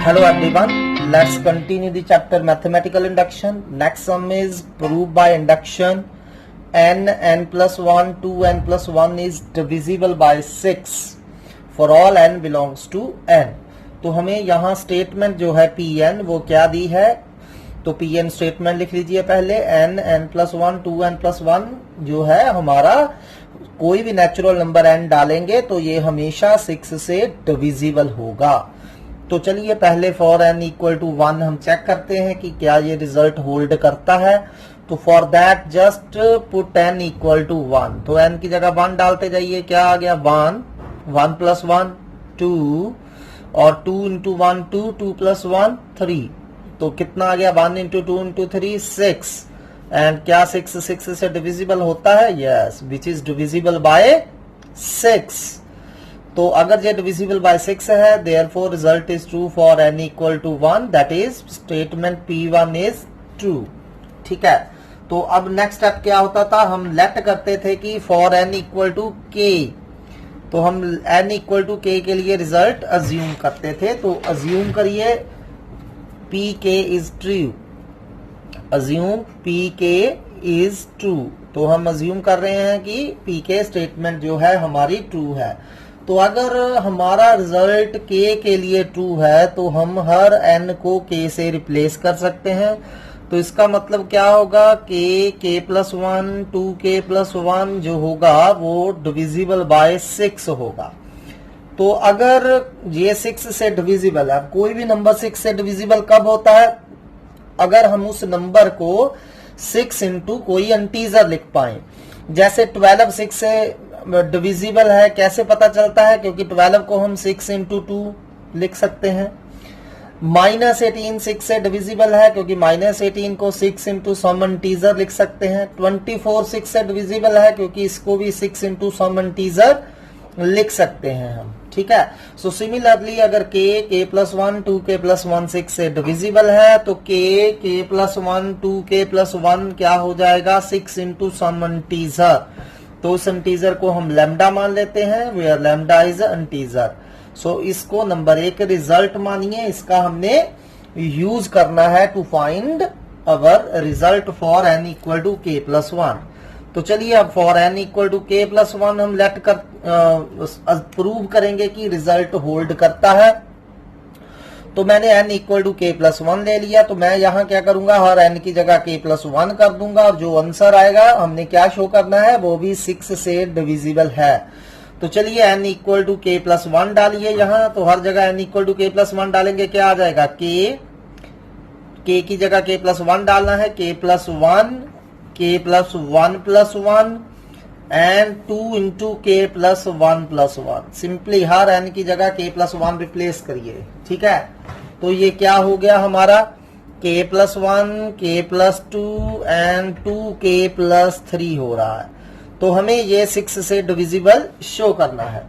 Hello everyone, let's continue the chapter mathematical induction. Next sum is prove by induction n plus 1, 2n plus 1 is divisible by 6 for all n belongs to n. तो हमें यहाँ statement जो है pn वो क्या दी है, तो pn statement लिख लीजिए पहले। n plus 1, 2n plus 1 जो है हमारा कोई भी नेचुरल नंबर n डालेंगे तो ये हमेशा 6 से डिविजिबल होगा। तो चलिए पहले फॉर n इक्वल टू 1 हम चेक करते हैं कि क्या ये रिजल्ट होल्ड करता है। तो for that just put n equal to 1, तो n की जगह 1 डालते जाइए। क्या आ गया 1, 1 प्लस 1 2 और 2 इंटू 1 2, 2 प्लस 1 3, तो कितना आ गया 1 इंटू 2 इंटू 3 6। एंड क्या 6 से डिविजिबल होता है? Yes, which is divisible by 6। तो अगर ये डिविजिबल बाय 6 है, therefore result is true for n equal to 1, that is statement P1 is true. ठीक है, तो अब नेक्स्ट स्टेप क्या होता था, हम लेट करते थे कि for n equal to k, तो हम n इक्वल टू k के लिए रिजल्ट अज्यूम करते थे। तो अज्यूम करिए pk is true, assume pk is true. तो हम अज्यूम कर रहे हैं कि pk स्टेटमेंट जो है हमारी ट्रू है। तो अगर हमारा रिजल्ट k के लिए ट्रू है तो हम हर n को k से रिप्लेस कर सकते हैं। तो इसका मतलब क्या होगा, k प्लस 1, 2k प्लस 1 जो होगा वो डिविजिबल बाय 6 होगा। तो अगर ये 6 से डिविजिबल है, कोई भी नंबर 6 से डिविजिबल कब होता है, अगर हम उस नंबर को 6 इंटू कोई इंटीजर लिख पाए। जैसे 12 6 से डिविजिबल है, कैसे पता चलता है, क्योंकि 12 को हम 6 इंटू 2 लिख सकते हैं। -18 6 से डिविजिबल है, क्योंकि -18 को 6 इंटू सम इंटीजर लिख सकते हैं। 24 6 से डिविजिबल है, क्योंकि इसको भी 6 इंटू सम इंटीजर लिख सकते हैं हम। ठीक है, सो सिमिलरली अगर k प्लस 1, 2k प्लस 1 6 से डिविजिबल है, तो k प्लस 1, 2k प्लस 1 क्या हो जाएगा 6 इंटू सम इंटीजर। तो उस इंटीजर को हम लैम्डा मान लेते हैं, वेयर लैम्डा इज इंटीजर। सो इसको नंबर 1 रिजल्ट मानिए, इसका हमने यूज करना है to find our result for n equal to k plus 1। तो चलिए अब for n equal to k plus 1 हम लेट कर प्रूव करेंगे कि रिजल्ट होल्ड करता है। तो मैंने n equal to k plus 1 ले लिया, तो मैं यहाँ क्या करूंगा, हर n की जगह k प्लस 1 कर दूंगा और जो आंसर आएगा हमने क्या शो करना है, वो भी 6 से डिविजिबल है। तो चलिए n equal to k plus 1 डालिए यहाँ, तो हर जगह n equal to k plus 1 डालेंगे, क्या आ जाएगा k की जगह k प्लस 1 डालना है, k plus 1 plus 1 and 2 into k plus 1 plus 1। Simply her n की जगह k प्लस 1 रिप्लेस करिए। ठीक है, तो ये क्या हो गया हमारा k plus 1, k plus 2 and 2k plus 3 हो रहा है। तो हमें ये 6 से डिविजिबल शो करना है।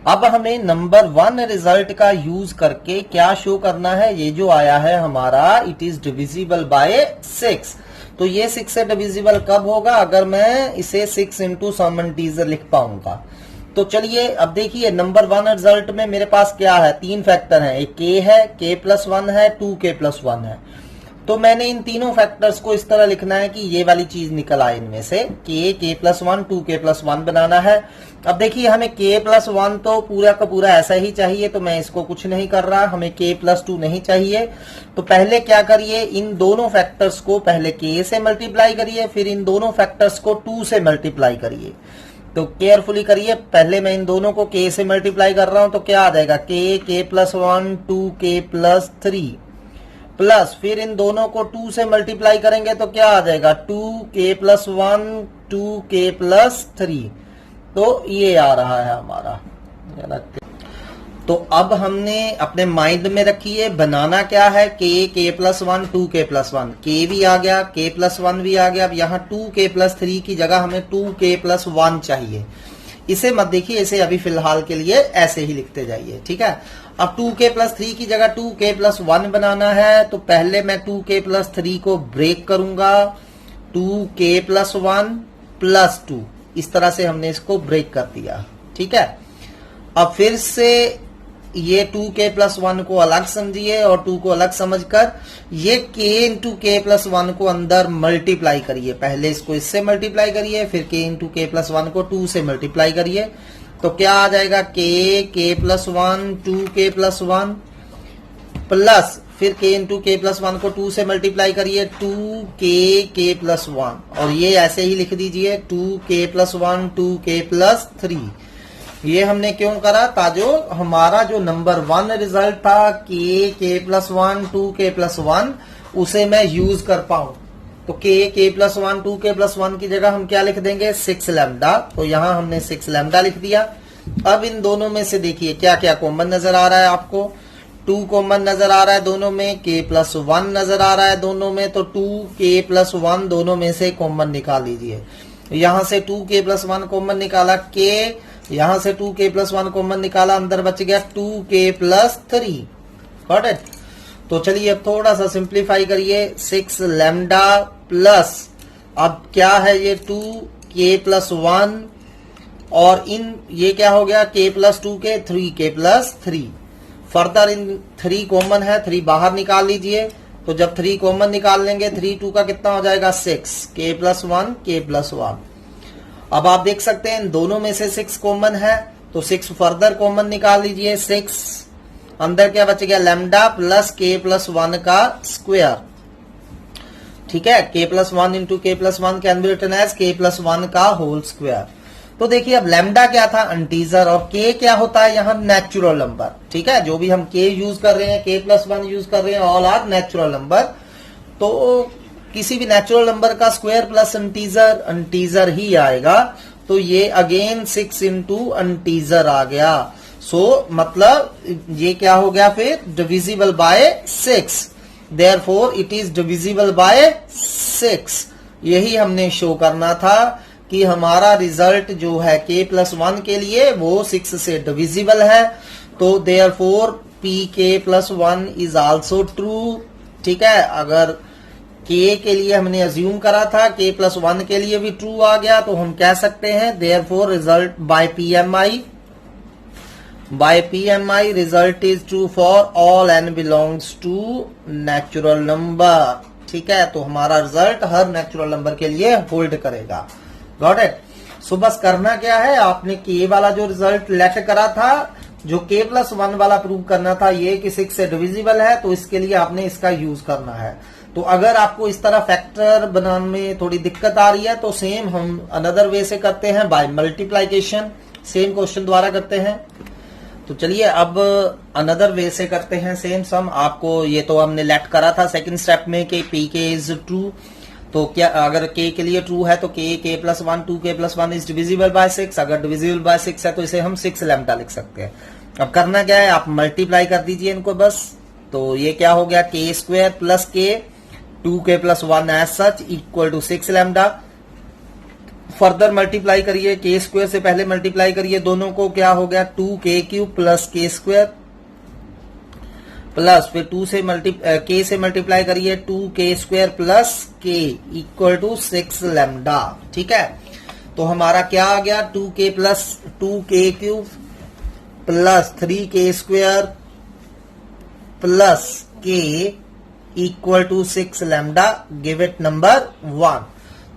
अब हमें नंबर 1 रिजल्ट का यूज करके क्या शो करना है, ये जो आया है हमारा इट इज डिविजिबल बाय 6। तो ये 6 से डिविजिबल कब होगा, अगर मैं इसे 6 इंटू सम इंटीजर लिख पाऊंगा। तो चलिए अब देखिए नंबर 1 रिजल्ट में मेरे पास क्या है, 3 फैक्टर हैं, एक k है, k प्लस 1 है, 2k प्लस 1 है। तो मैंने इन तीनों फैक्टर्स को इस तरह लिखना है कि ये वाली चीज निकल आए इनमें से, k प्लस 1, 2k प्लस 1 बनाना है। अब देखिए हमें k प्लस 1 तो पूरा का पूरा ऐसा ही चाहिए, तो मैं इसको कुछ नहीं कर रहा, हमें k प्लस 2 नहीं चाहिए। तो पहले क्या करिए, इन दोनों फैक्टर्स को पहले k से मल्टीप्लाई करिए, फिर इन दोनों फैक्टर्स को 2 से मल्टीप्लाई करिए। तो केयरफुली करिए, पहले मैं इन दोनों को k से मल्टीप्लाई कर रहा हूं, तो क्या आ जाएगा k plus 1, 2k plus 3 plus, फिर इन दोनों को 2 से मल्टीप्लाई करेंगे तो क्या आ जाएगा 2k प्लस 1, 2k प्लस 3। तो ये आ रहा है हमारा। तो अब हमने अपने माइंड में रखिए बनाना क्या है, k plus 1, 2k plus 1, k भी आ गया, k प्लस 1 भी आ गया। अब यहाँ 2k प्लस 3 की जगह हमें 2k प्लस 1 चाहिए। इसे मत देखिए, इसे अभी फिलहाल के लिए ऐसे ही लिखते जाइए। ठीक है, अब 2k प्लस 3 की जगह 2k प्लस 1 बनाना है, तो पहले मैं 2k प्लस 3 को ब्रेक करूंगा, 2k प्लस 1 प्लस 2, इस तरह से हमने इसको ब्रेक कर दिया। ठीक है, अब फिर से ये 2k प्लस 1 को अलग समझिए और 2 को अलग समझकर ये k इंटू के प्लस 1 को अंदर मल्टीप्लाई करिए। पहले इसको इससे मल्टीप्लाई करिए, फिर k इंटू के प्लस 1 को 2 से मल्टीप्लाई करिए। तो क्या आ जाएगा, k plus 1 2k plus 1 plus फिर k इंटू के प्लस 1 को 2 से मल्टीप्लाई करिए 2k प्लस 1, और ये ऐसे ही लिख दीजिए 2k प्लस 1 2k प्लस 3। ये हमने क्यों करा था, जो हमारा जो नंबर 1 रिजल्ट था k प्लस 1 2k प्लस 1, उसे मैं यूज कर पाऊं। तो k प्लस 1 2k प्लस 1 की जगह हम क्या लिख देंगे, 6 लैम्डा। तो यहां हमने 6 लैम्डा लिख दिया। अब इन दोनों में से देखिए क्या क्या कॉमन नजर आ रहा है आपको। 2 कॉमन नजर आ रहा है दोनों में, k प्लस 1 नजर आ रहा है दोनों में, तो 2k प्लस 1 दोनों में से कॉमन निकाल लीजिए। यहां से 2k प्लस 1 कॉमन निकाला, k यहां से 2k प्लस 1 कॉमन निकाला, अंदर बच गया 2k प्लस 3। Got it. तो चलिए अब थोड़ा सा सिंप्लीफाई करिए, 6 लैम्डा प्लस अब क्या है ये 2k प्लस 1, और इन ये क्या हो गया k plus 2k 3k plus 3। Further in 3 common है, 3 बाहर निकाल लीजिए। तो जब 3 कॉमन निकाल लेंगे 3 2 का कितना हो जाएगा 6, k प्लस 1 k प्लस 1। अब आप देख सकते हैं इन दोनों में से 6 कॉमन है, तो 6 फर्दर कॉमन निकाल लीजिए। 6 अंदर क्या बच गया, लैम्डा प्लस k प्लस 1 का स्क्वायर। ठीक है, k plus 1 into k plus 1 can be written as k plus 1 का होल स्क्वायर। तो देखिए अब लैम्डा क्या था, इंटीजर, और k क्या होता है यहाँ, नेचुरल नंबर। ठीक है, जो भी हम k यूज कर रहे हैं, k प्लस 1 यूज कर रहे हैं, ऑल आर नेचुरल नंबर। तो किसी भी नेचुरल नंबर का स्क्वायर प्लस इंटीजर ही आएगा। तो ये अगेन 6 इंटू इंटीजर आ गया। सो मतलब ये क्या हो गया फिर, divisible by 6, therefore it is divisible by 6। यही हमने शो करना था कि हमारा रिजल्ट जो है k प्लस 1 के लिए वो 6 से डिविजिबल है। तो therefore pk plus 1 is also true. ठीक है, अगर k के लिए हमने अज्यूम करा था, k प्लस 1 के लिए भी ट्रू आ गया, तो हम कह सकते हैं therefore result by PMI result is true for all n belongs to natural number. ठीक है, तो हमारा रिजल्ट हर नेचुरल नंबर के लिए होल्ड करेगा। Got it. सो बस करना क्या है, आपने k वाला जो रिजल्ट लेट करा था, जो k प्लस 1 वाला प्रूव करना था ये कि 6 से डिविजिबल है, तो इसके लिए आपने इसका यूज करना है। तो अगर आपको इस तरह फैक्टर बनाने में थोड़ी दिक्कत आ रही है, तो सेम हम अनदर वे से करते हैं, बाय मल्टीप्लिकेशन, सेम क्वेश्चन द्वारा करते हैं। तो चलिए अब अनदर वे से करते हैं सेम सम। आपको ये तो हमने लेट करा था सेकंड स्टेप में कि pk इज ट्रू। तो क्या अगर k के लिए ट्रू है तो k plus 1 2k plus 1 is divisible by 6। अगर डिविजिबल बाय 6 है तो इसे हम 6 लैम्डा लिख सकते हैं। अब करना क्या है, आप मल्टीप्लाई कर दीजिए इनको बस। तो ये क्या हो गया, k square plus k 2k plus 1 as such equal to 6 lambda. Further multiply करिए, k स्क्वायर से पहले मल्टीप्लाई करिए दोनों को, क्या हो गया 2k cube plus k square, plus फिर k से मल्टीप्लाई करिए 2k square plus k equal to 6 lambda. ठीक है, तो हमारा क्या आ गया 2k plus 2k cube plus 3k square plus k equal to 6 lambda. Give it number 1।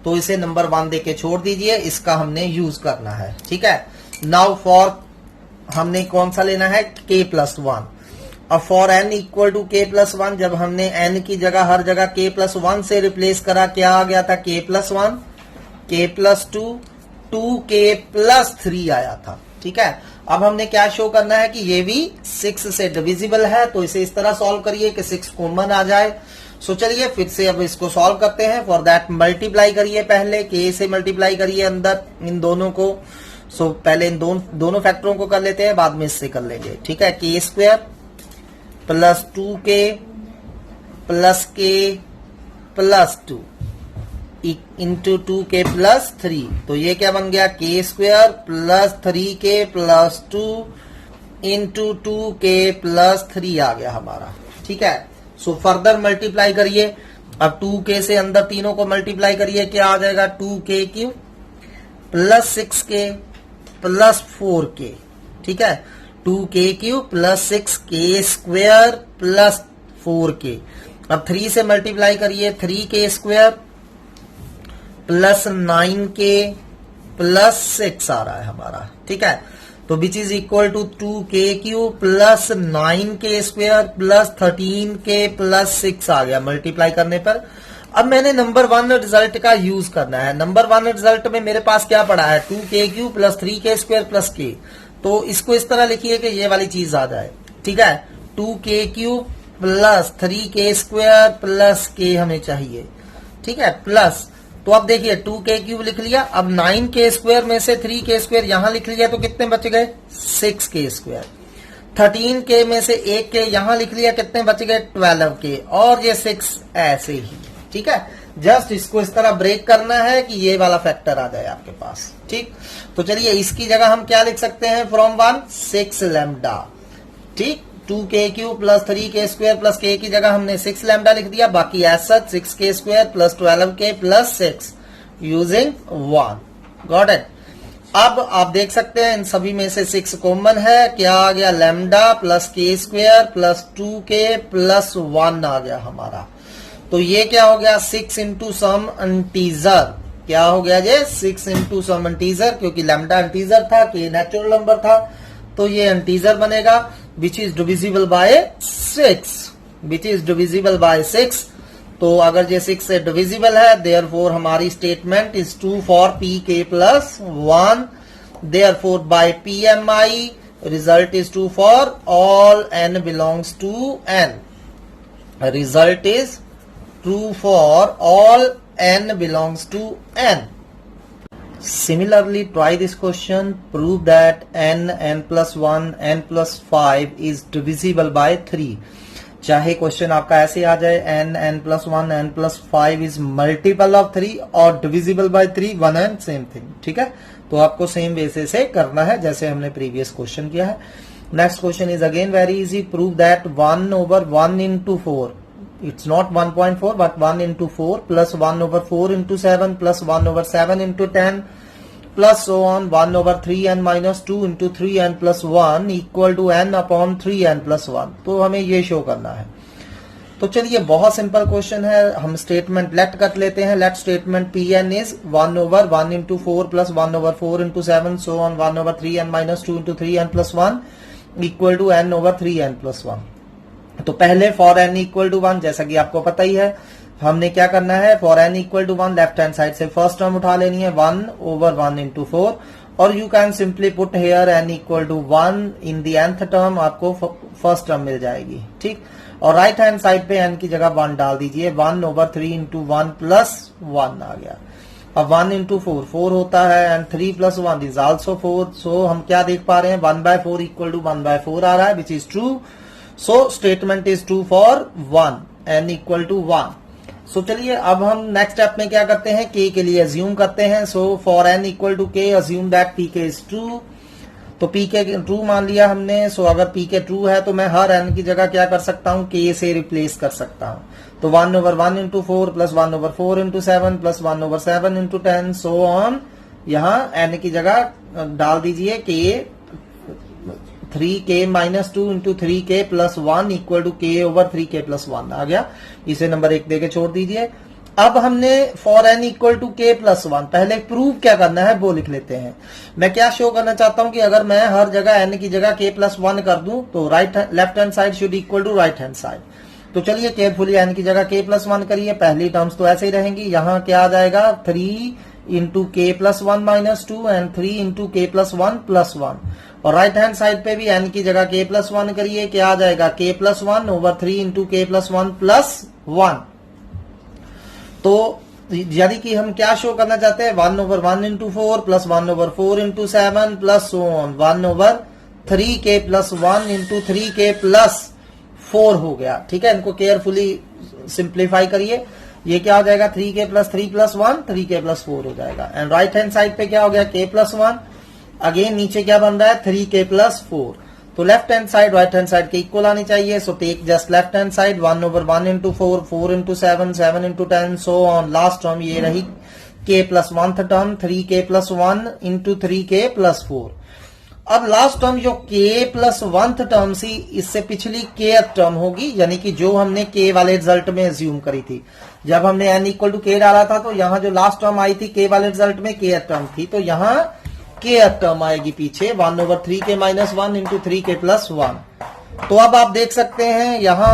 तो इसे नंबर 1 देके छोड़ दीजिए, इसका हमने यूज करना है। ठीक है, नाउ फॉर हमने कौन सा लेना है, k प्लस 1। अब for n equal to k plus 1, जब हमने n की जगह हर जगह k प्लस 1 से रिप्लेस करा, क्या आ गया था k plus 1 k plus 2 2k plus 3 आया था। ठीक है, अब हमने क्या शो करना है कि ये भी 6 से डिविजिबल है। तो इसे इस तरह सॉल्व करिए कि 6 कॉमन आ जाए। सो चलिए फिर से अब इसको सॉल्व करते हैं। फॉर दैट मल्टीप्लाई करिए, पहले k से मल्टीप्लाई करिए अंदर इन दोनों को। सो पहले इन दोनों फैक्टरों को कर लेते हैं, बाद में इससे कर लेंगे। ठीक है, k square plus 2k plus k plus 2 into 2k plus 3। तो ये क्या बन गया, k square plus 3k plus 2 into 2k plus 3 आ गया हमारा। ठीक है, सो फर्दर मल्टीप्लाई करिए। अब 2k से अंदर तीनों को मल्टीप्लाई करिए, क्या आ जाएगा 2k cube plus 6k plus 4k। ठीक है, 2k³ plus 6k² plus 4k। अब 3 से मल्टीप्लाई करिए, 3k² प्लस 9k प्लस 6 आ रहा है हमारा, ठीक है। तो which is equal to 2k³ plus 9k² plus 13k plus 6 आ गया मल्टीप्लाई करने पर। अब मैंने नंबर 1 रिजल्ट का यूज करना है। नंबर 1 रिजल्ट में मेरे पास क्या पड़ा है, 2k³ plus 3k² plus k। तो इसको इस तरह लिखिए कि ये वाली चीज आ जाए, ठीक है। 2k³ plus 3k² plus k हमें चाहिए, ठीक है, प्लस। तो अब देखिए 2k³ लिख लिया, अब 9k² में से 3k² यहां लिख लिया तो कितने बच गए, 6k²। 13k में से 1k यहां लिख लिया, कितने बच गए, 12k, और ये 6 ऐसे ही, ठीक है। जस्ट इसको इस तरह ब्रेक करना है कि ये वाला फैक्टर आ जाए आपके पास, ठीक। तो चलिए इसकी जगह हम क्या लिख सकते हैं, फ्रॉम 1 6 लैम्डा, ठीक। 2k³ plus 3k² plus k की जगह हमने 6 लैम्डा लिख दिया, बाकी as such 6k² plus 12k plus 6 using 1। Got it. अब आप देख सकते हैं इन सभी में से 6 कॉमन है, क्या आ गया, lambda plus k² plus 2k plus 1 आ गया हमारा। तो ये क्या हो गया, 6 इंटू सम इंटीजर, क्या हो गया ये, 6 इंटू सम इंटीजर, क्योंकि लैम्डा इंटीजर था, k नेचुरल नंबर था, तो ये इंटीजर बनेगा, विच is divisible by 6, which is divisible by 6। तो अगर ये 6 से डिविजिबल है, देयरफॉर हमारी statement is true for pk plus 1, therefore by PMI result is true for all n belongs to n, result is true for all n belongs to n. Similarly, try this question. Prove that n plus 1, n plus 5 is divisible by 3. चाहे question आपका ऐसे आ जाए, n plus 1, n plus 5 is multiple of 3 और divisible by 3, one and same thing, ठीक है। तो आपको same basis से करना है जैसे हमने प्रीवियस क्वेश्चन किया है। Next question is again very easy. Prove that 1/1 into 4, it's not 1.4 but 1 into 4 plus 1/4 into 7 plus 1/7 into 10 plus so on 1/3n minus 2 into 3n plus 1 equal to n upon 3n plus 1। तो हमें ये show करना है। तो चलिए बहुत simple question है, हम स्टेटमेंट लेट कर लेते हैं। Let statement Pn is 1/1 into 4 plus 1/4 into 7 so on 1/3n minus 2 into 3n plus 1 equal to n/3n plus 1। तो पहले फॉर n इक्वल टू 1, जैसा कि आपको पता ही है, हमने क्या करना है, for n equal to 1 left hand side से फर्स्ट टर्म उठा लेनी है, 1/1 into 4, और you can simply put here n equal to 1 in the nth term, आपको फर्स्ट टर्म मिल जाएगी, ठीक। और राइट हैंड साइड पे n की जगह 1 डाल दीजिए, 1/3 into 1 प्लस 1 आ गया। अब 1 into 4 4 होता है, एंड 3 plus 1 इज आल्सो 4। सो हम क्या देख पा रहे हैं, 1/4 इक्वल टू 1/4 आ रहा है, which is true. So statement is true for 1, n equal to 1। So चलिए अब हम नेक्स्ट स्टेप में क्या करते हैं, k के लिए अज्यूम करते हैं। So for n equal to k assume that pk is true। तो pk ट्रू मान लिया हमने। So अगर pk ट्रू है तो मैं हर n की जगह क्या कर सकता हूँ, k से रिप्लेस कर सकता हूँ। तो 1/1 into 4 plus 1/4 into 7 plus 1/7 into 10 so on, यहाँ n की जगह डाल दीजिए k 3k minus 2 into 3k plus 1 equal to k over 3k plus 1 आ गया। इसे नंबर 1 देके छोड़ दीजिए। अब हमने for n equal to k plus 1 पहले प्रूव क्या करना है वो लिख लेते हैं। मैं क्या शो करना चाहता हूं कि अगर मैं हर जगह n की जगह k plus 1 कर दूं तो left hand side should equal to right hand side. तो चलिए केयरफुली n की जगह k plus 1 करिए, पहली टर्म्स तो ऐसे ही रहेंगी। यहाँ क्या आ जाएगा, 3 into k plus 1 minus 2 and 3 into k plus 1 plus 1। और राइट हैंड साइड पे भी n की जगह k plus 1 करिए, क्या आ जाएगा, k plus 1 over 3 into k plus 1 plus 1। तो यानी कि हम क्या शो करना चाहते हैं, 1/1 into 4 plus 1/4 into 7 plus so on 1/3k plus 1 into 3k plus 4 हो गया, ठीक है। इनको केयरफुली सिंप्लीफाई करिए, ये क्या हो जाएगा, 3k plus 3 plus 1 3k plus 4 हो जाएगा। एंड राइट हैंड साइड पे क्या हो गया, k plus 1, अगेन नीचे क्या बन रहा है, 3k plus 4। तो left hand side right hand side के इक्वल आनी चाहिए। So take just left hand side, 1/1 into 4 4 into 7 7 into 10 so on. Last term ये रही k plus 1th term, 3k plus 1 into 3k plus 4। अब last term जो k plus 1th term सी, इससे पिछली k टर्म होगी, यानी कि जो हमने k वाले रिजल्ट में एज्यूम करी थी। जब हमने n इक्वल टू k डाला था तो यहां जो लास्ट टर्म आई थी k वाले रिजल्ट में k टर्म थी, तो यहां k टर्म आएगी पीछे 1/3k minus 1 into 3k plus 1। तो अब आप देख सकते हैं यहां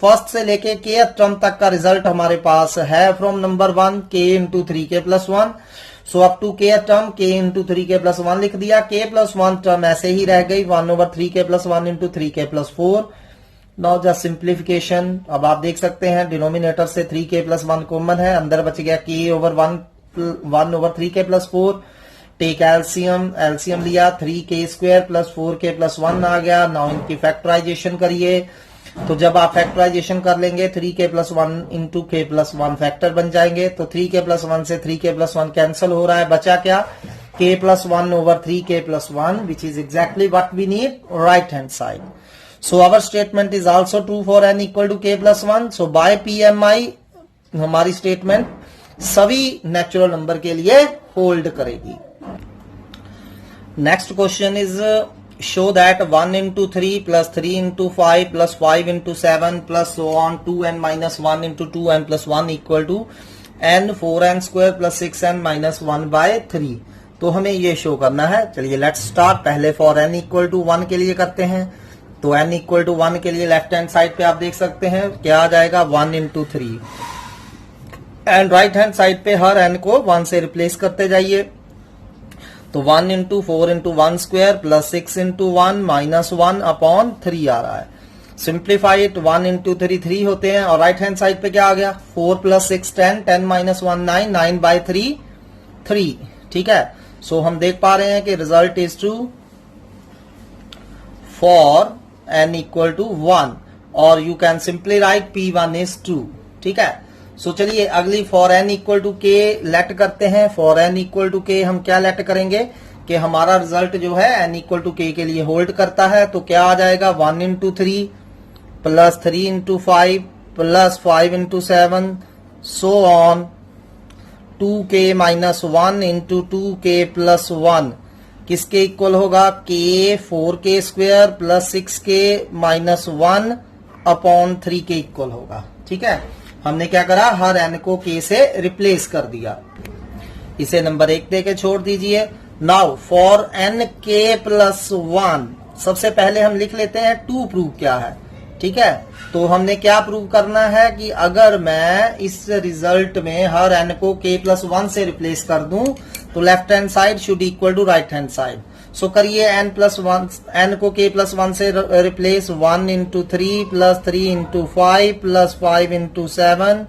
फर्स्ट से लेके k टर्म तक का रिजल्ट हमारे पास है from number 1 k into 3k plus 1। So up to k term k into 3k plus 1 लिख दिया। k प्लस 1 टर्म ऐसे ही रह गई 1/3k plus 1 into 3k plus 4। Now just simplification. अब आप देख सकते हैं डिनोमिनेटर से 3k प्लस 1 कॉमन है, अंदर बच गया k over 1/3k plus 4। Take LCM, LCM लिया 3k square plus 4k plus 1 आ गया। नाउ इनकी फैक्टराइजेशन करिए, तो जब आप फैक्टराइजेशन कर लेंगे 3k plus 1 into k plus 1 factor बन जाएंगे। तो 3k प्लस 1 से 3k प्लस 1 कैंसिल हो रहा है, बचा क्या k plus 1 over 3k plus 1 which is exactly what we need right hand side. So our statement is also true for n equal to k plus 1। So by PMI हमारी statement सभी natural number के लिए hold करेगी। Next question is show that 1 into 3 plus 3 into 5 plus 5 into 7 plus so on 2n minus 1 into 2n plus 1 equal to n 4n square plus 6n minus 1 by 3। तो हमें ये show करना है। चलिए let's start. पहले for n equal to 1 के लिए करते हैं। तो n इक्वल टू 1 के लिए लेफ्ट हैंड साइड पे आप देख सकते हैं क्या आ जाएगा 1 into 3 and right hand side पे हर n को 1 से रिप्लेस करते जाइए। तो 1 into 4 into 1 square plus 6 into 1 minus 1 upon 3 आ रहा है। सिंप्लीफाई इट 1 इंटू 3 3 होते हैं और राइट हैंड साइड पे क्या आ गया 4 प्लस 6 10 10 माइनस 1 9 9 बाई 3 3। ठीक है, सो हम देख पा रहे हैं कि result is true for n equal to 1 और you can simply write P1 is true. ठीक है, सो चलिए अगली for n equal to k लेट करते हैं। For n equal to k हम क्या लेट करेंगे कि हमारा रिजल्ट जो है n इक्वल टू k के लिए होल्ड करता है। तो क्या आ जाएगा 1 into 3 plus 3 into 5 plus 5 into 7 so on 2k minus 1 into 2k plus 1 किसके इक्वल होगा k 4k square plus 6k minus 1 upon 3 के इक्वल होगा। ठीक है, हमने क्या करा हर n को k से रिप्लेस कर दिया। इसे नंबर 1 देके छोड़ दीजिए। Now for n k plus 1 सबसे पहले हम लिख लेते हैं 2 प्रूव क्या है। ठीक है, तो हमने क्या प्रूव करना है कि अगर मैं इस रिजल्ट में हर n को k प्लस 1 से रिप्लेस कर दूं तो left hand side should equal to right hand side. So करिए n प्लस 1 n को k प्लस 1 से replace 1 into 3 plus 3 into 5 plus 5 into 7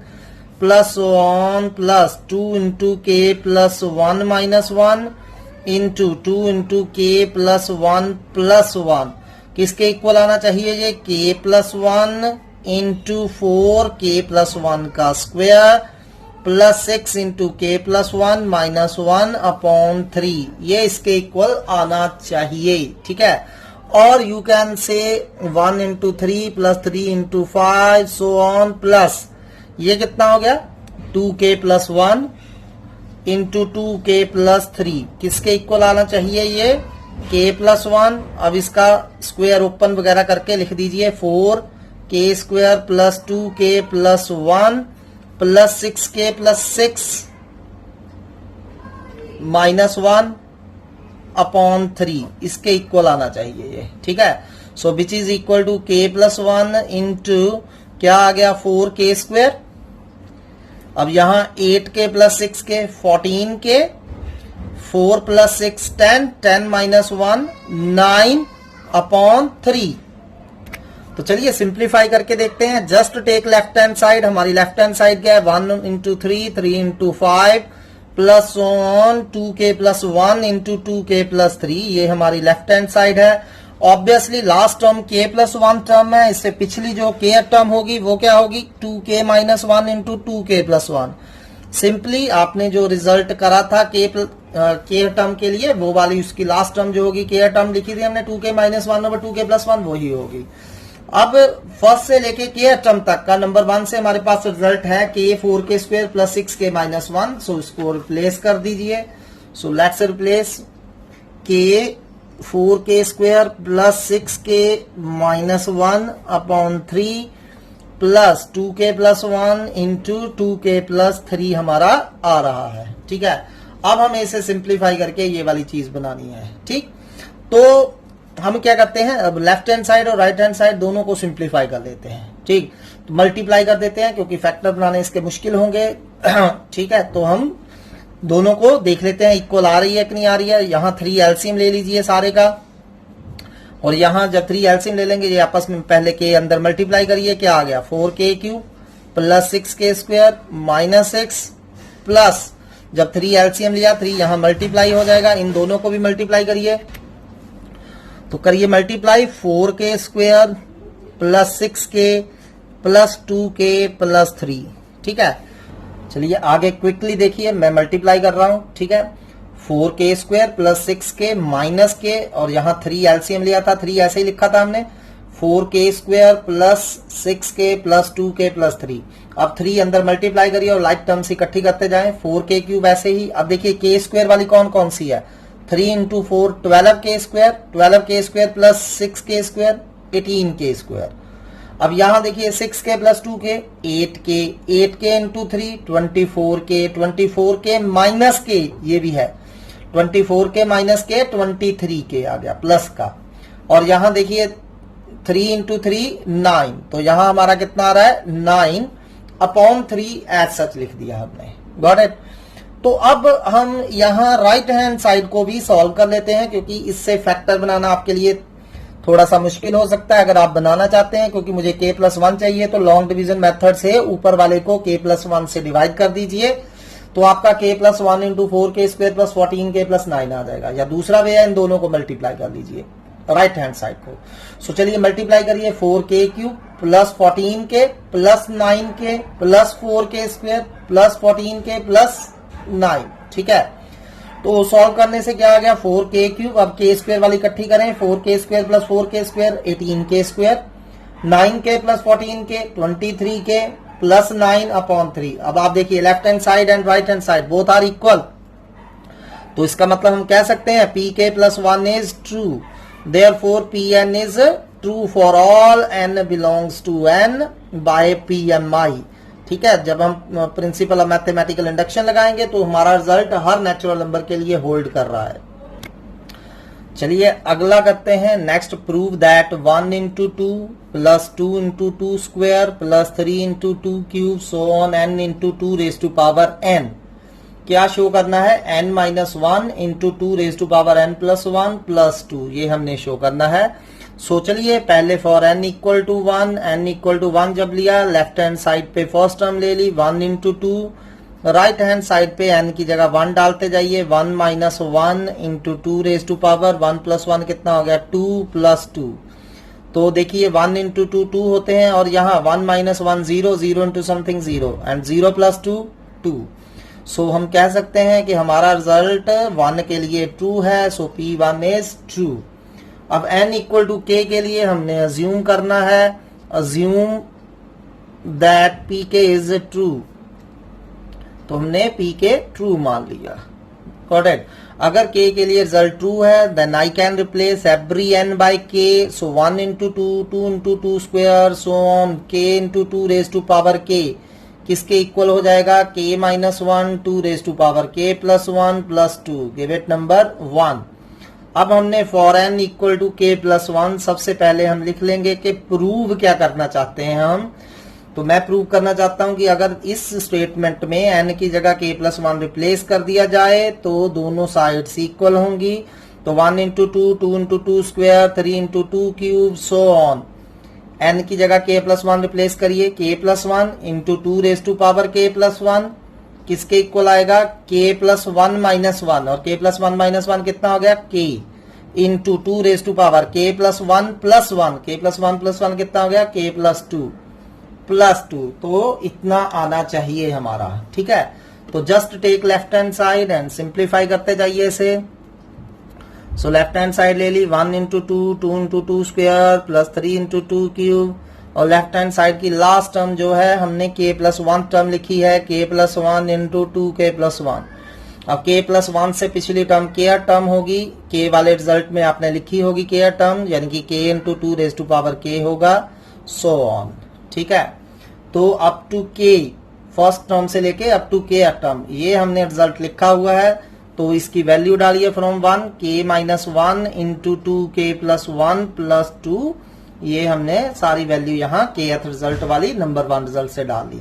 plus on plus 2 into k plus 1 minus 1 into 2 into k plus 1 plus 1 किसके equal आना चाहिए ये k plus 1 into 4 k plus 1 का square plus 6 into k plus 1 minus 1 upon 3 ये इसके equal आना चाहिए। ठीक है, और you can say 1 into 3 plus 3 into 5 so on plus ये कितना हो गया 2k plus 1 into 2k plus 3 किसके इक्वल आना चाहिए ये k प्लस 1। अब इसका स्क्वायर ओपन वगैरह करके लिख दीजिए 4k square plus 2k plus 1 plus 6k plus 6 minus 1 upon 3 इसके इक्वल आना चाहिए ये। ठीक है, so which is equal to k plus 1 into क्या आ गया 4k स्क्वायर। अब यहां 8k plus 6k 14k 4 plus 6 10 10 minus 1 9 upon 3। तो चलिए सिंप्लीफाई करके देखते हैं। Just take left hand side. हमारी लेफ्ट हैंड साइड क्या है 1 into 3 3 into 5 plus on 2k plus 1 into 2k plus 3 ये हमारी लेफ्ट हैंड साइड है। Obviously last term k plus 1 term है, इससे पिछली जो k टर्म होगी वो क्या होगी 2k minus 1 into 2k plus 1। Simply आपने जो रिजल्ट करा था k टर्म के लिए वो वाली उसकी लास्ट टर्म जो होगी k टर्म लिखी थी हमने 2k minus 1 over 2k plus 1 वही होगी। अब फर्स्ट से लेके k टर्म तक का नंबर 1 से हमारे पास रिजल्ट है k 4k square plus 6k minus 1। सो इसको रिप्लेस कर दीजिए। So let's replace k 4k square plus 6k minus 1 upon 3 plus 2k plus 1 into 2k plus 3 हमारा आ रहा है। ठीक है, अब हमें इसे सिंप्लीफाई करके ये वाली चीज बनानी है। ठीक, तो हम क्या करते हैं, अब लेफ्ट हैंड साइड और राइट हैंड साइड दोनों को सिंप्लीफाई कर लेते हैं। ठीक, तो मल्टीप्लाई कर देते हैं क्योंकि फैक्टर बनाने इसके मुश्किल होंगे। ठीक है, तो हम दोनों को देख लेते हैं इक्वल आ रही है कि नहीं आ रही है। यहां 3 एलसीएम ले लीजिए सारे का, और यहां जब 3 एलसीएम ले लेंगे ये आपस में पहले के अंदर मल्टीप्लाई करिए, क्या आ गया 4k cube plus 6k square minus 6 plus जब 3 एलसीएम लिया 3 यहां मल्टीप्लाई हो जाएगा, इन दोनों को भी मल्टीप्लाई करिए, तो करिए multiply 4k square plus 6k plus 2k plus 3। ठीक है, चलिए आगे क्विकली देखिए, मैं मल्टीप्लाई कर रहा हूं। ठीक है, 4k square plus 6k minus k, और यहां 3 एलसीएम लिया था, 3 ऐसे ही लिखा था हमने, 4k square plus 6k plus 2k plus 3। अब 3 अंदर मल्टीप्लाई करिए और लाइक टर्म्स इकट्ठी करते जाएं, 4k क्यूब ऐसे ही। अब देखिए k स्क्वायर वाली कौन कौन सी है, 3 into 4 12k square plus 6k square 18k square. अब यहां देखिए 6k plus 2k 8k into 3 24k minus k, ये भी है 24k माइनस k 23k आ गया प्लस का। और यहां देखिए 3 इंटू 3 9, तो यहां हमारा कितना आ रहा है 9 अपॉन 3 एज सच लिख दिया हमने। Got it. तो अब हम यहां राइट हैंड साइड को भी सॉल्व कर लेते हैं क्योंकि इससे फैक्टर बनाना आपके लिए थोड़ा सा मुश्किल हो सकता है अगर आप बनाना चाहते हैं, क्योंकि मुझे k प्लस 1 चाहिए, तो लॉन्ग डिवीजन मेथड से ऊपर वाले को k प्लस 1 से डिवाइड कर दीजिए, तो आपका k plus 1 into 4k square plus 14k plus 9 आ जाएगा। या दूसरा वे है, इन दोनों को मल्टीप्लाई कर लीजिए राइट हैंड साइड को। सो चलिए मल्टीप्लाई करिए 4k cube plus 14k plus 9k plus 4k square plus 14k plus 9। ठीक है, तो सॉल्व करने से क्या आ गया 4k क्यूब। अब k स्क्वायर वाली इकट्ठी करें, 4k square plus 4k square 18k square, 9k plus 14k 23k plus 9 upon 3। अब आप देखिए left hand side and right hand side both are equal, तो इसका मतलब हम कह सकते हैं pk plus 1 is true, therefore pn is true for all n belongs to n by pmi। ठीक है, जब हम प्रिंसिपल ऑफ मैथमेटिकल इंडक्शन लगाएंगे तो हमारा रिजल्ट हर नेचुरल नंबर के लिए होल्ड कर रहा है। चलिए अगला करते हैं, next prove that 1 into 2 plus 2 into 2 square plus 3 into 2 cube so on n into 2 raise to power n। क्या शो करना है, n minus 1 into 2 raise to power n plus 1 plus 2, ये हमने शो करना है। सो चलिए पहले फॉर n इक्वल टू 1 जब लिया लेफ्ट हैंड साइड पे फर्स्ट टर्म ले ली 1 इंटू 2, राइट हैंड साइड पे n की जगह 1 डालते जाइए, 1 minus 1 into 2 raise to power 1 plus 1 कितना हो गया 2 प्लस 2। तो देखिए 1 इंटू 2 2 होते हैं, और यहाँ 1 minus 1 0 into something 0 and 0 plus 2 2। सो हम कह सकते हैं कि हमारा रिजल्ट 1 के लिए ट्रू है, सो P1 इज ट्रू। अब n इक्वल टू k के लिए हमने अज्यूम करना है, assume that pk is true, तो हमने pk ट्रू मान लिया। Got it. अगर k के लिए रिजल्ट ट्रू है then I can replace every n by k, so 1 into 2 into 2 square so on k into 2 raise to power k किसके equal हो जाएगा k minus 1 2 raise to power k plus 1 plus 2, give it number 1। अब हमने for n equal to k plus 1 सबसे पहले हम लिख लेंगे कि प्रूव क्या करना चाहते हैं हम। तो मैं प्रूव करना चाहता हूं कि अगर इस स्टेटमेंट में n की जगह k प्लस 1 रिप्लेस कर दिया जाए तो दोनों साइड्स इक्वल होंगी। तो 1 into 2 into 2 square 3 into 2 cube so on, n की जगह k प्लस 1 रिप्लेस करिए, k plus 1 into 2 raise to power k plus 1 किसके इक्वल आएगा k प्लस 1 माइनस 1, और k प्लस 1 माइनस 1 कितना हो गया k into 2 raise to power k plus 1 plus 1, k plus 1 plus 1 कितना हो गया k प्लस 2 प्लस 2, तो इतना आना चाहिए हमारा। ठीक है, तो just take left hand side and simplify करते जाइए इसे। सो लेफ्ट हैंड साइड ले ली 1 into 2 into 2 square plus 3 into 2 cube, और लेफ्ट हैंड साइड की लास्ट टर्म जो है हमने k प्लस 1 टर्म लिखी है, k plus 1 into 2k plus 1। अब k प्लस 1 से पिछली टर्म k टर्म होगी, k वाले रिजल्ट में आपने लिखी होगी k टर्म, यानी कि k into 2 raise to power k होगा, सो ऑन। ठीक है, तो up to k first term से लेके अप टू k टर्म, ये हमने रिजल्ट लिखा हुआ है। तो इसकी वैल्यू डालिए from 1, k minus 1 into 2k plus 1 plus 2, ये हमने सारी वैल्यू यहाँ kth रिजल्ट वाली नंबर 1 रिजल्ट से डाल दी,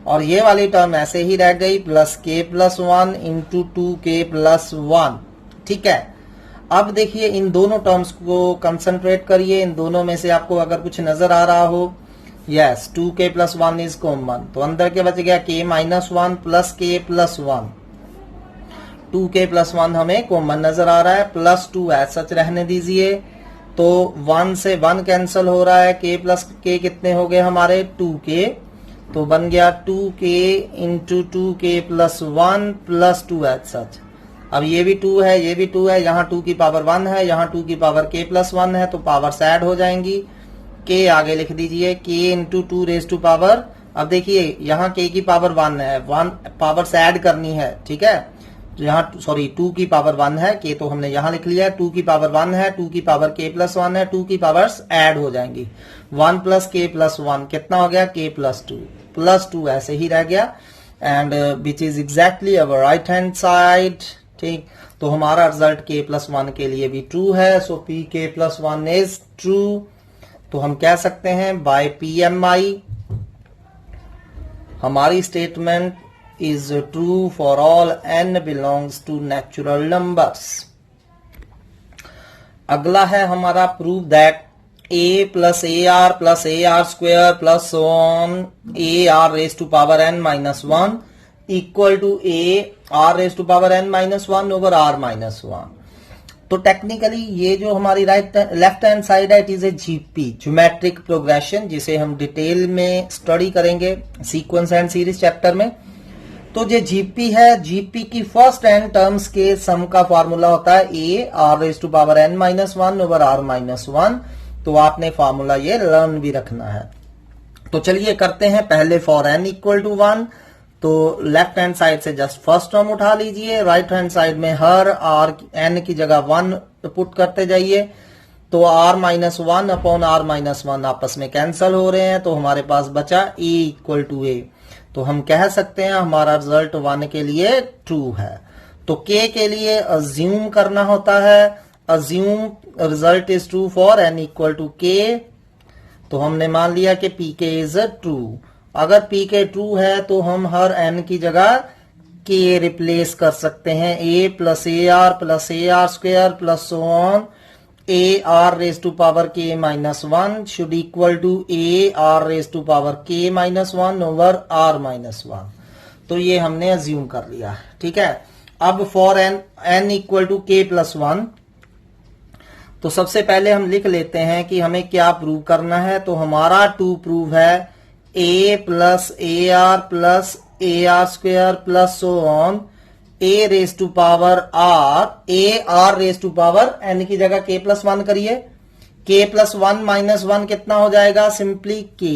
और ये वाली टर्म ऐसे ही रह गई, plus k plus 1 into 2k plus 1। ठीक है, अब देखिए इन दोनों टर्म्स को कंसंट्रेट करिए, इन दोनों में से आपको अगर कुछ नजर आ रहा हो, yes 2k plus 1 is common, तो अंदर के बच गया k minus 1 plus k plus 1, 2k plus 1 हमें कॉमन नजर आ रहा है, प्लस 2 एज सच रहने दीजिए। तो 1 से 1 कैंसिल हो रहा है, k प्लस k कितने हो गए हमारे 2k, तो बन गया 2k into 2k plus 1 plus 2 as such. अब ये भी 2 है, ये भी 2 है, यहाँ 2 की पावर 1 है, यहाँ 2 की पावर k प्लस 1 है, तो पावर्स ऐड हो जाएंगी। k आगे लिख दीजिए, k into 2 raise to power, अब देखिए यहाँ k की पावर 1 है, 1 पावर्स ऐड करनी है। ठीक है, तो यहाँ सॉरी 2 की पावर 1 है, k तो हमने यहाँ लिख लिया है, 2 की पावर 1 है, 2 की पावर k प्लस 1 है, 2 की पावर्स ऐड हो जाएंगी, 1 प्लस k प्लस 1 कितना हो गया k प्लस 2, प्लस 2 ऐसे ही रह गया, and which is exactly our right hand side. ठीक, तो हमारा रिजल्ट k प्लस 1 के लिए भी ट्रू है, सो p k plus 1 is true. तो हम कह सकते हैं बाय PMI हमारी statement is true for all n belongs to natural numbers। अगला है हमारा prove that a plus AR square plus so on AR raise to power n minus 1 equal to AR raise to power n minus 1 over R minus 1। तो technically ये जो हमारी left hand side है, it is a GP geometric progression, जिसे हम detail में study करेंगे sequence and series chapter में। तो जो जीपी है, जीपी की फर्स्ट एन टर्म्स के सम का फॉर्मूला होता है a r raise to power n minus 1 over r minus 1। तो आपने फॉर्मूला ये लर्न भी रखना है। तो चलिए करते हैं पहले फॉर एन इक्वल टू 1, तो लेफ्ट हैंड साइड से जस्ट फर्स्ट टर्म उठा लीजिए, राइट हैंड साइड में हर आर एन की जगह 1 पुट करते जाइए। तो r minus 1 upon r minus 1 आपस में कैंसल हो रहे हैं, तो हमारे पास बचा ए इक्वल टू ए। तो हम कह सकते हैं हमारा रिजल्ट 1 के लिए ट्रू है। तो k के लिए अज्यूम करना होता है, assume result is true for n equal to k। तो हमने मान लिया कि pk इज ट्रू। अगर pk ट्रू है तो हम हर n की जगह k रिप्लेस कर सकते हैं, a plus a r square plus so on a r raise to power k minus 1 should equal to a r raise to power k minus 1 over r minus 1। तो ये हमने assume कर लिया, ठीक है। अब for n equal to k plus 1, तो सबसे पहले हम लिख लेते हैं कि हमें क्या प्रूव करना है। तो हमारा टू प्रूव है a plus a r square plus so on a raise to power r, a r raise to power n की जगह k प्लस 1 करिए, k प्लस 1 माइनस 1 कितना हो जाएगा, simply k।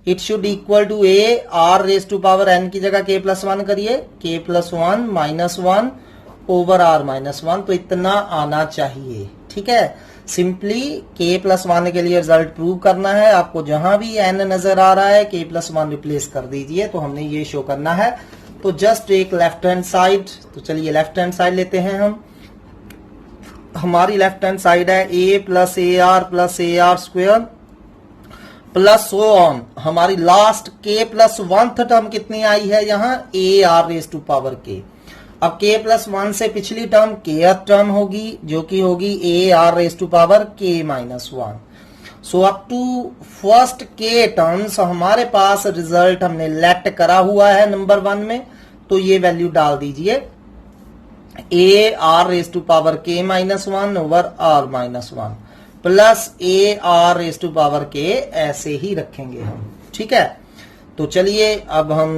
It should equal to a r raise to power n की जगह k plus 1 करिए, k plus 1 minus 1 over r minus 1। तो इतना आना चाहिए, ठीक है। सिंपली k प्लस 1 के लिए रिजल्ट प्रूव करना है। आपको जहां भी n नजर आ रहा है k प्लस 1 रिप्लेस कर दीजिए। तो हमने ये शो करना है। तो जस्ट एक लेफ्ट हैंड साइड, तो चलिए लेफ्ट हैंड साइड लेते हैं हम। हमारी लेफ्ट हैंड साइड है a plus a r square plus so on. हमारी last k plus 1th term कितनी आई है यहाँ, a r raise to power k। अब k प्लस 1 से पिछली टर्म kth टर्म होगी, जो कि होगी a r raise to power k minus 1। So up to first k terms हमारे पास रिजल्ट हमने लेट करा हुआ है नंबर 1 में। तो ये वैल्यू डाल दीजिए, a r raise to power k minus 1 over r minus 1 plus a r raise to power k, ऐसे ही रखेंगे हम, ठीक है। तो चलिए अब हम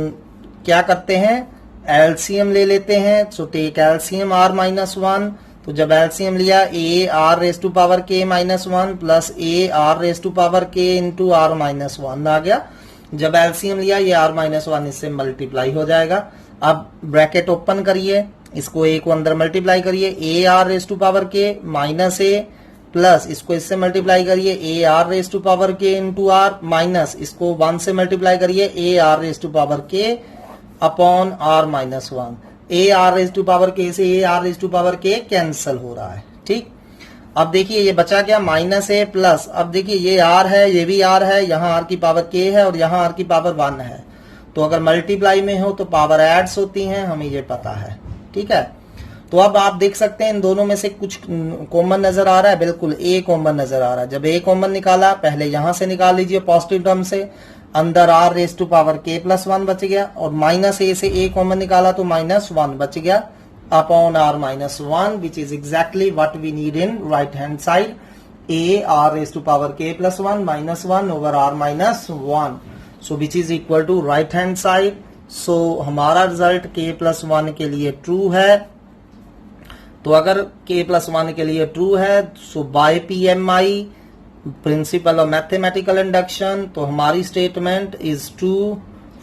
क्या करते हैं, एलसीएम ले लेते हैं। So take LCM r minus 1। तो जब एलसीएम लिया, a r raise to power k minus 1 plus a r raise to power k into r minus 1 आ गया। जब एलसीएम लिया, ये r माइनस 1 इससे मल्टीप्लाई हो जाएगा। अब ब्रैकेट ओपन करिए, इसको a को अंदर मल्टीप्लाई करिए, a r raise to power k minus a, plus इसको इससे मल्टीप्लाई करिए, a r raise to power k into r, minus इसको 1 से मल्टीप्लाई करिए, a r raise to power k upon r minus 1। A r raise to power k से a r raise to power k cancel हो रहा है। ठीक, अब देखिए ये बचा क्या, माइनस ए प्लस, अब देखिए ये आर है, ये भी आर है, यहाँ आर की पावर के है और यहाँ आर की पावर 1 है, तो अगर मल्टीप्लाई में हो तो पावर एड्स होती हैं, हमें ये पता है। ठीक है, तो अब आप देख सकते हैं इन दोनों में से कुछ कॉमन नजर आ रहा है, बिल्कुल ए कॉमन नजर आ रहा है। जब ए कॉमन निकाला, पहले यहां से निकाल लीजिए पॉजिटिव टर्म से, अंदर are raise to power k plus 1 बच गया, और माइनस ए से ए कॉमन निकाला तो माइनस 1 बच गया upon r minus 1, which is exactly what we need in right hand side. A r raise to power k plus 1 minus 1 over r minus 1, so which is equal to right hand side. So हमारा result के plus 1 के लिए true है। तो अगर k plus 1 के लिए true है, so by PMI principle of mathematical induction, तो हमारी statement is true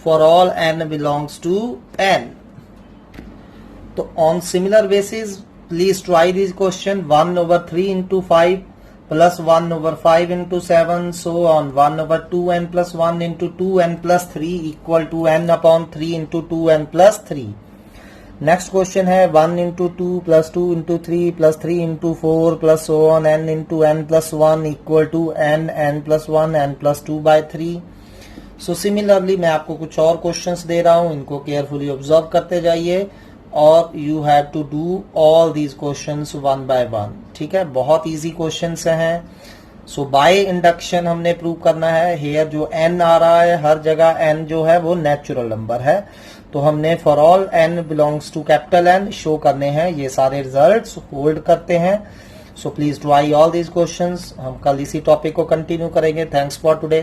for all n belongs to n। तो on similar basis please try this question, 1/3 into 5 plus 1/5 into 7, so on 1/2n plus 1 into 2n plus 3 equal to n upon 3 into 2n plus 3। Next question है 1 into 2 plus 2 into 3 plus 3 into 4 plus so on n into n plus 1 equal to n plus 1 n plus 2 by 3। So similarly मैं आपको कुछ और questions दे रहा हूं, इनको carefully observe करते जाइए और you have to do all these questions 1 by 1। ठीक है, बहुत इजी क्वेश्चंस हैं। सो बाय इंडक्शन हमने प्रूव करना है। हेयर जो n आ रहा है, हर जगह n जो है वो नेचुरल नंबर है, तो हमने for all n belongs to capital N show करने हैं। ये सारे रिजल्ट्स होल्ड करते हैं। So please try all these questions. हम कल इसी टॉपिक को कंटिन्यू करेंगे। Thanks for today.